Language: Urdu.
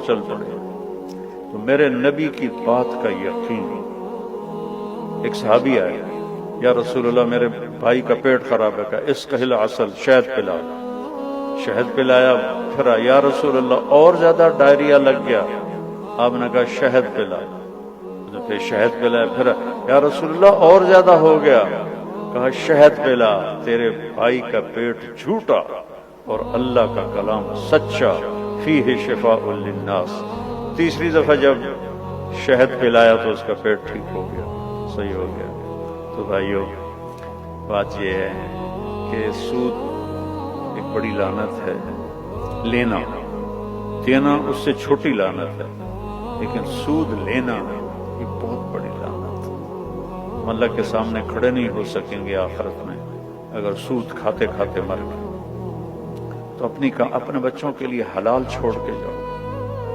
چل پڑے تو میرے نبی کی بات کا یقین، ایک صحابی آیا، یا رسول اللہ میرے بھائی کا پیٹ خراب ہے، کہ اس کا العسل، شہد پلا، شہد پلایا، پھر یا رسول اللہ اور زیادہ ڈائریا لگ گیا، آپ نے کہا شہد پلا، تو پھر شہد پلایا، پھر یا رسول اللہ اور زیادہ ہو گیا، کہا شہد پلا، تیرے بھائی کا پیٹ جھوٹا اور اللہ کا کلام سچا، فیہ شفاء للناس۔ تیسری دفعہ جب شہد پلایا تو اس کا پیٹ ٹھیک ہو گیا، صحیح ہو گیا۔ تو بھائیو، بات یہ ہے کہ سود ایک بڑی لعنت ہے، لینا، دینا اس سے چھوٹی لعنت ہے، لیکن سود لینا یہ بہت بڑی لعنت ہے۔ ہم اللہ کے سامنے کھڑے نہیں ہو سکیں گے آخرت میں اگر سود کھاتے کھاتے مر گئے۔ تو اپنے بچوں کے لیے حلال چھوڑ کے جاؤ۔